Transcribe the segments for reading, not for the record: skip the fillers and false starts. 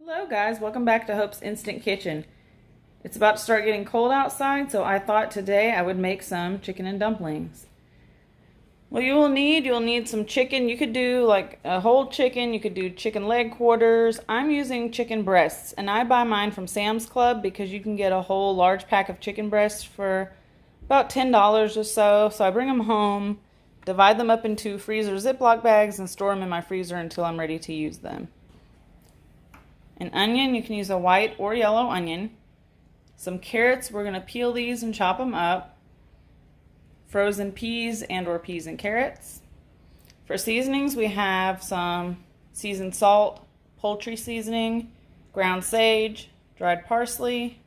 Hello guys, welcome back to Hope's Instant Kitchen. It's about to start getting cold outside, so I thought today I would make some chicken and dumplings. What you'll need some chicken. You could do like a whole chicken, you could do chicken leg quarters. I'm using chicken breasts, and I buy mine from Sam's Club because you can get a whole large pack of chicken breasts for about $10 or so. So I bring them home, divide them up into freezer Ziploc bags, and store them in my freezer until I'm ready to use them. An onion, you can use a white or yellow onion. Some carrots, we're going to peel these and chop them up. Frozen peas or peas and carrots. For seasonings, we have some seasoned salt, poultry seasoning, ground sage, dried parsley,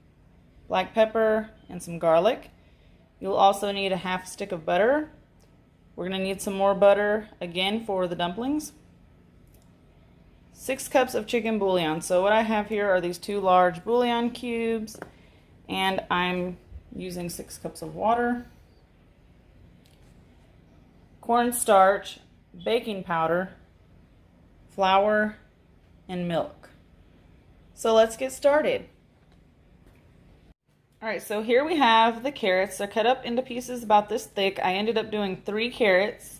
black pepper, and some garlic. You'll also need a half stick of butter. We're going to need some more butter again for the dumplings. 6 cups of chicken bouillon. So what I have here are these 2 large bouillon cubes, and I'm using 6 cups of water, cornstarch, baking powder, flour, and milk. So let's get started. Alright, so here we have the carrots. They're cut up into pieces about this thick. I ended up doing 3 carrots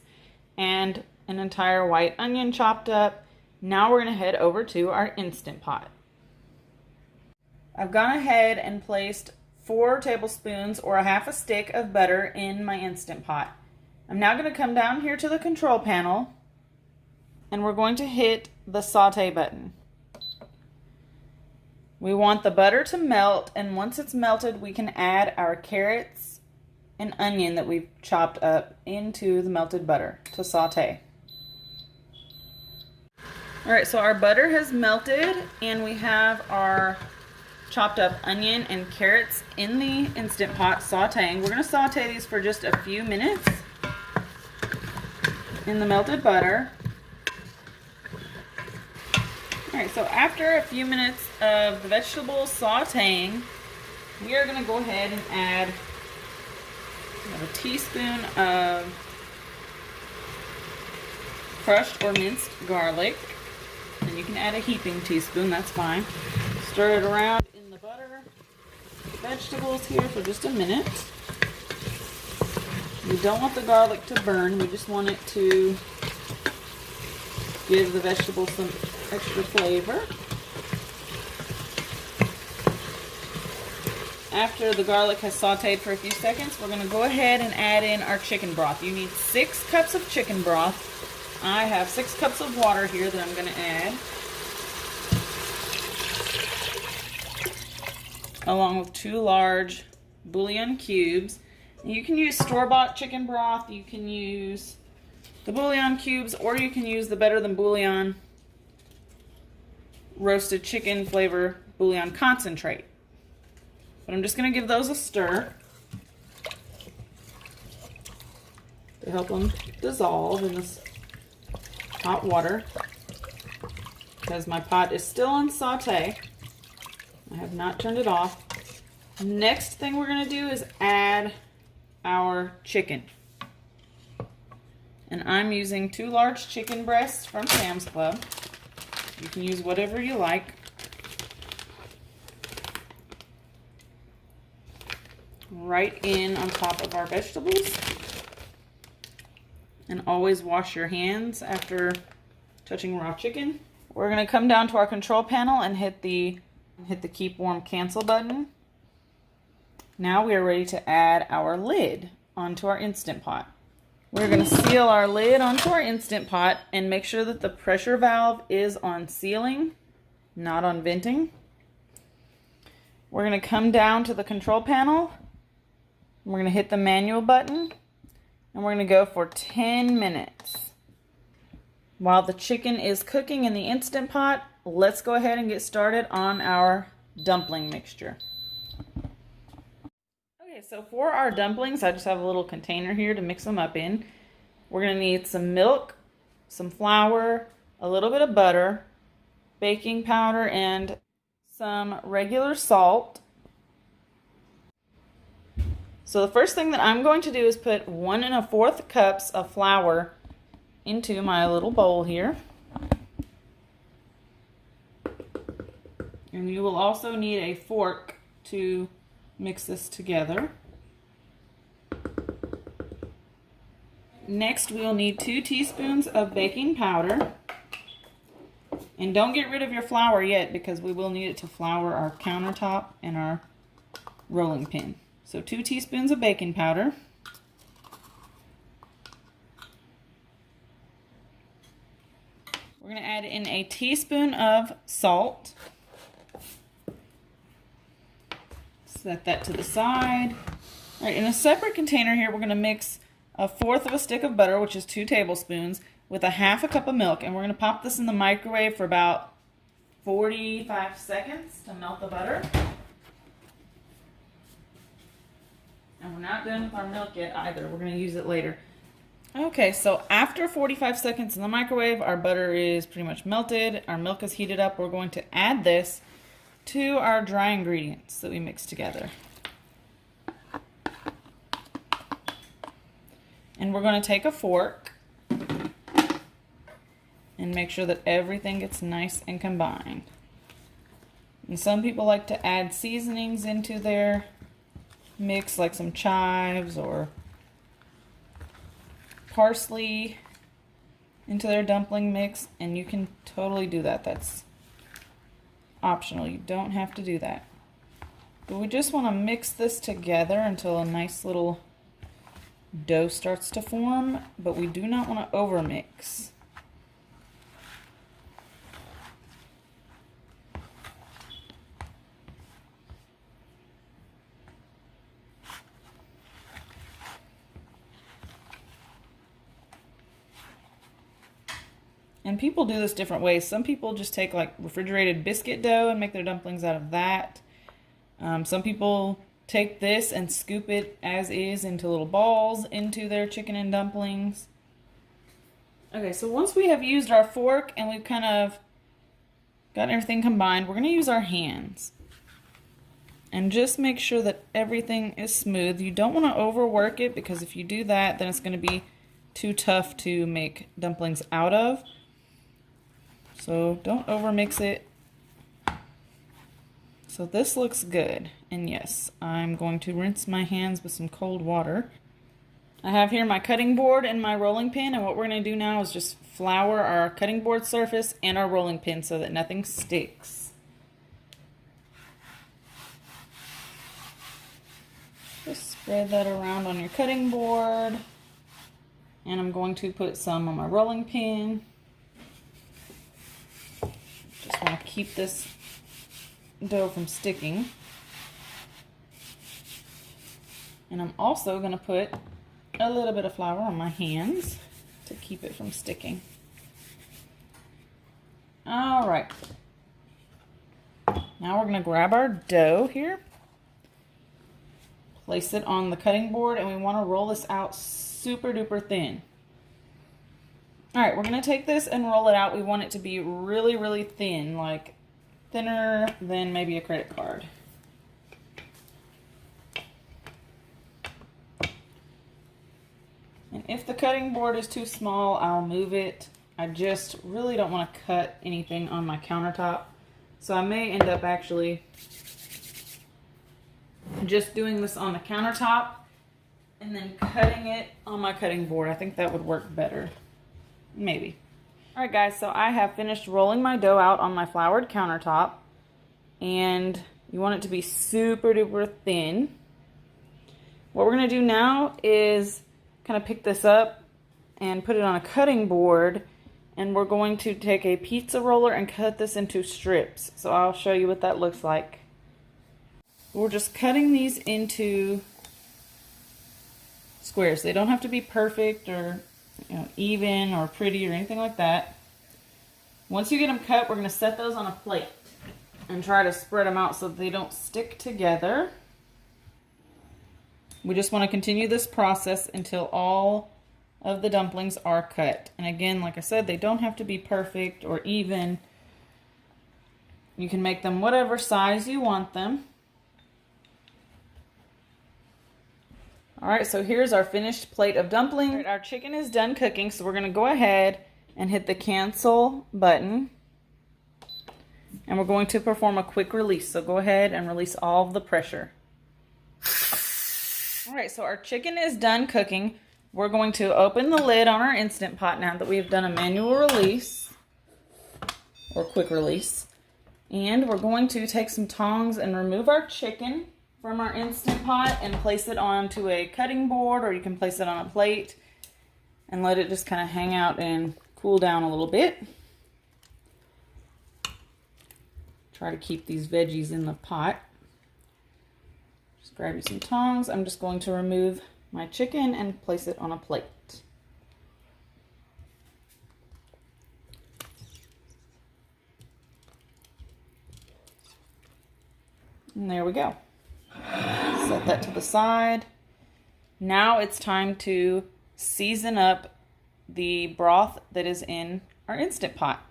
and an entire white onion chopped up. Now we're going to head over to our Instant Pot. I've gone ahead and placed 4 tablespoons or a half a stick of butter in my Instant Pot. I'm now going to come down here to the control panel, and we're going to hit the saute button. We want the butter to melt, and once it's melted, we can add our carrots and onion that we've chopped up into the melted butter to saute. Alright, so our butter has melted, and we have our chopped up onion and carrots in the Instant Pot sauteing. We're going to saute these for just a few minutes in the melted butter. Alright, so after a few minutes of the vegetables sauteing, we are going to go ahead and add a teaspoon of crushed or minced garlic. And you can add a heaping teaspoon, that's fine. Stir it around in the butter, vegetables here for just a minute. We don't want the garlic to burn, we just want it to give the vegetables some extra flavor. After the garlic has sauteed for a few seconds, we're going to go ahead and add in our chicken broth. You need 6 cups of chicken broth. I have 6 cups of water here that I'm going to add, along with 2 large bouillon cubes. You can use store-bought chicken broth, you can use the bouillon cubes, or you can use the Better Than Bouillon roasted chicken flavor bouillon concentrate. But I'm just going to give those a stir to help them dissolve in this hot water, because my pot is still on saute. I have not turned it off. Next thing we're going to do is add our chicken. And I'm using 2 large chicken breasts from Sam's Club. You can use whatever you like. Right in on top of our vegetables. And always wash your hands after touching raw chicken. We're going to come down to our control panel and hit the keep warm cancel button. Now we are ready to add our lid onto our Instant Pot. We're going to seal our lid onto our Instant Pot and make sure that the pressure valve is on sealing, not on venting. We're going to come down to the control panel. We're going to hit the manual button. And we're going to go for 10 minutes. While the chicken is cooking in the Instant Pot, let's go ahead and get started on our dumpling mixture. Okay, so for our dumplings, I just have a little container here to mix them up in. We're going to need some milk, some flour, a little bit of butter, baking powder, and some regular salt. So the first thing that I'm going to do is put 1 1/4 cups of flour into my little bowl here. And you will also need a fork to mix this together. Next, we will need 2 teaspoons of baking powder. And don't get rid of your flour yet, because we will need it to flour our countertop and our rolling pin. So 2 teaspoons of baking powder. We're going to add in a teaspoon of salt. Set that to the side. All right, in a separate container here, we're going to mix 1/4 of a stick of butter, which is 2 tablespoons, with 1/2 cup of milk. And we're going to pop this in the microwave for about 45 seconds to melt the butter. And we're not done with our milk yet either. We're going to use it later. Okay, so after 45 seconds in the microwave, our butter is pretty much melted. Our milk is heated up. We're going to add this to our dry ingredients that we mixed together. And we're going to take a fork and make sure that everything gets nice and combined. And some people like to add seasonings into their mix, like some chives or parsley into their dumpling mix, and you can totally do that. That's optional. You don't have to do that. But we just want to mix this together until a nice little dough starts to form, but we do not want to overmix. And people do this different ways. Some people just take like refrigerated biscuit dough and make their dumplings out of that. Some people take this and scoop it as is into little balls into their chicken and dumplings. Okay, so once we have used our fork and we've kind of got everything combined, we're going to use our hands. And just make sure that everything is smooth. You don't want to overwork it, because if you do that, then it's going to be too tough to make dumplings out of. So don't overmix it. So this looks good. And yes, I'm going to rinse my hands with some cold water. I have here my cutting board and my rolling pin, and what we're going to do now is just flour our cutting board surface and our rolling pin so that nothing sticks. Just spread that around on your cutting board. And I'm going to put some on my rolling pin. Just want to keep this dough from sticking. And I'm also going to put a little bit of flour on my hands to keep it from sticking. All right. Now we're going to grab our dough here, place it on the cutting board, and we want to roll this out super duper thin. All right, we're going to take this and roll it out. We want it to be really, really thin, like thinner than maybe a credit card. And if the cutting board is too small, I'll move it. I just really don't want to cut anything on my countertop. So I may end up actually just doing this on the countertop and then cutting it on my cutting board. I think that would work better. Maybe. All right, guys, so I have finished rolling my dough out on my floured countertop, and you want it to be super duper thin. What we're going to do now is kind of pick this up and put it on a cutting board, and we're going to take a pizza roller and cut this into strips. So I'll show you what that looks like. We're just cutting these into squares. They don't have to be perfect or even or pretty or anything like that. Once you get them cut, we're going to set those on a plate and try to spread them out so that they don't stick together. We just want to continue this process until all of the dumplings are cut. And again, like I said, they don't have to be perfect or even. You can make them whatever size you want them. All right, so here's our finished plate of dumplings. All right, our chicken is done cooking, so we're going to go ahead and hit the cancel button. And we're going to perform a quick release. So go ahead and release all of the pressure. All right, so our chicken is done cooking. We're going to open the lid on our Instant Pot now that we've done a manual release or quick release. And we're going to take some tongs and remove our chicken from our Instant Pot and place it onto a cutting board, or you can place it on a plate and let it just kind of hang out and cool down a little bit. Try to keep these veggies in the pot. Just grab you some tongs. I'm just going to remove my chicken and place it on a plate. And there we go. Set that to the side. Now it's time to season up the broth that is in our Instant Pot.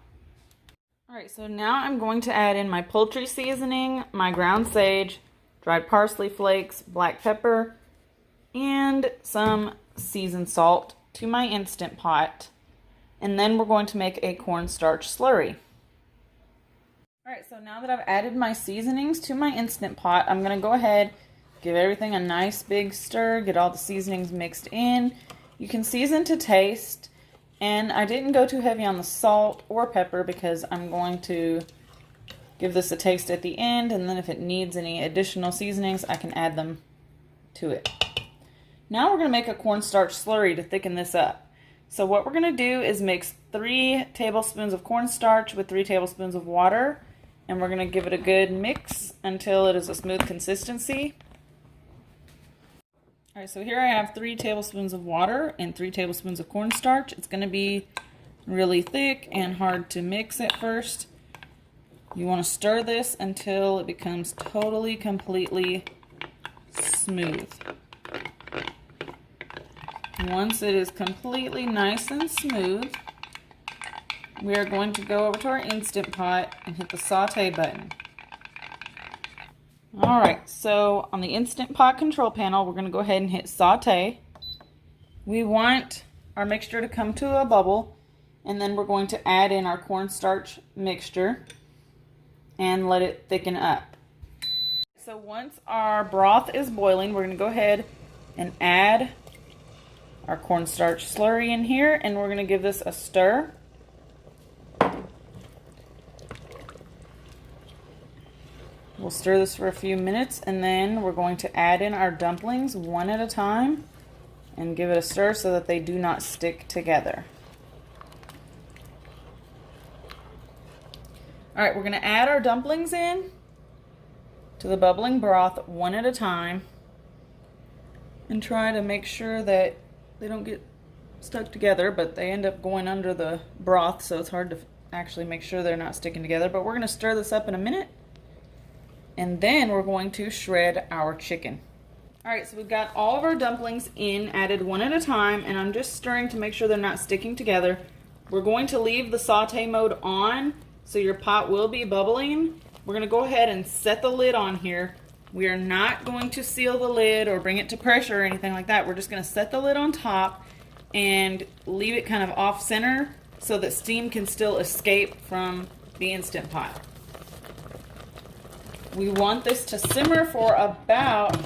All right, so now I'm going to add in my poultry seasoning, my ground sage, dried parsley flakes, black pepper, and some seasoned salt to my Instant Pot. And then we're going to make a cornstarch slurry. All right, so now that I've added my seasonings to my Instant Pot, I'm going to go ahead, give everything a nice big stir, get all the seasonings mixed in. You can season to taste, and I didn't go too heavy on the salt or pepper because I'm going to give this a taste at the end, and then if it needs any additional seasonings, I can add them to it. Now we're going to make a cornstarch slurry to thicken this up. So what we're going to do is mix 3 tablespoons of cornstarch with 3 tablespoons of water, and we're going to give it a good mix until it is a smooth consistency. All right, so here I have 3 tablespoons of water and 3 tablespoons of cornstarch. It's going to be really thick and hard to mix at first. You want to stir this until it becomes totally, completely smooth. Once it is completely nice and smooth, we are going to go over to our Instant Pot and hit the saute button. Alright, so on the Instant Pot control panel, we're going to go ahead and hit saute. We want our mixture to come to a bubble, and then we're going to add in our cornstarch mixture and let it thicken up. So once our broth is boiling, we're going to go ahead and add our cornstarch slurry in here, and we're going to give this a stir. We'll stir this for a few minutes, and then we're going to add in our dumplings one at a time and give it a stir so that they do not stick together. Alright, we're going to add our dumplings in to the bubbling broth one at a time and try to make sure that they don't get stuck together, but they end up going under the broth, so it's hard to actually make sure they're not sticking together. But we're going to stir this up in a minute, and then we're going to shred our chicken. Alright, so we've got all of our dumplings in, added one at a time, and I'm just stirring to make sure they're not sticking together. We're going to leave the saute mode on, so your pot will be bubbling. We're going to go ahead and set the lid on here. We are not going to seal the lid or bring it to pressure or anything like that. We're just going to set the lid on top and leave it kind of off center so that steam can still escape from the Instant Pot. We want this to simmer for about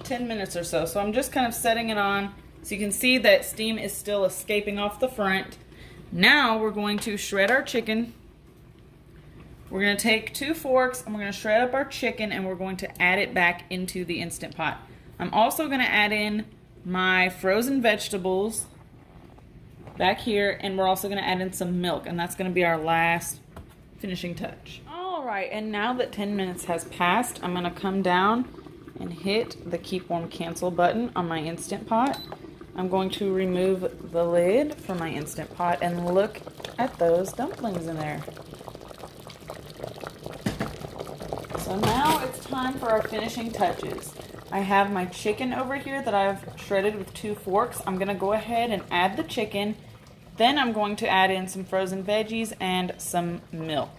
10 minutes or so. So I'm just kind of setting it on so you can see that steam is still escaping off the front. Now we're going to shred our chicken. We're going to take 2 forks and we're going to shred up our chicken, and we're going to add it back into the Instant Pot. I'm also going to add in my frozen vegetables back here, and we're also going to add in some milk, and that's going to be our last finishing touch. Alright, and now that 10 minutes has passed, I'm going to come down and hit the Keep Warm Cancel button on my Instant Pot. I'm going to remove the lid from my Instant Pot and look at those dumplings in there. So now it's time for our finishing touches. I have my chicken over here that I've shredded with 2 forks. I'm going to go ahead and add the chicken. Then I'm going to add in some frozen veggies and some milk.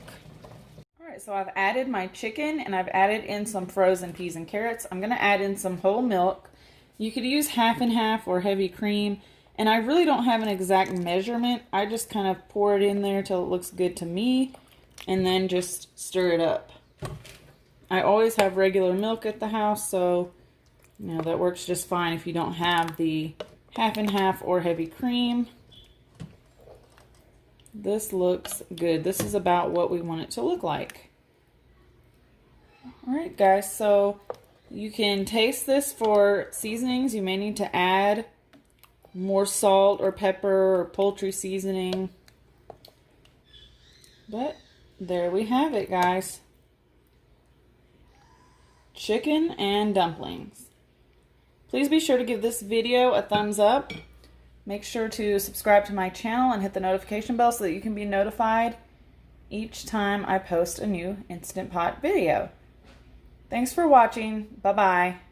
Alright, so I've added my chicken and I've added in some frozen peas and carrots. I'm going to add in some whole milk. You could use half and half or heavy cream. And I really don't have an exact measurement. I just kind of pour it in there till it looks good to me. and then just stir it up. I always have regular milk at the house, so you know that works just fine if you don't have the half and half or heavy cream. This looks good. This is about what we want it to look like. Alright guys, so you can taste this for seasonings. You may need to add more salt or pepper or poultry seasoning. But there we have it, guys. Chicken and dumplings. Please be sure to give this video a thumbs up. Make sure to subscribe to my channel and hit the notification bell so that you can be notified each time I post a new Instant Pot video. Thanks for watching. Bye-bye.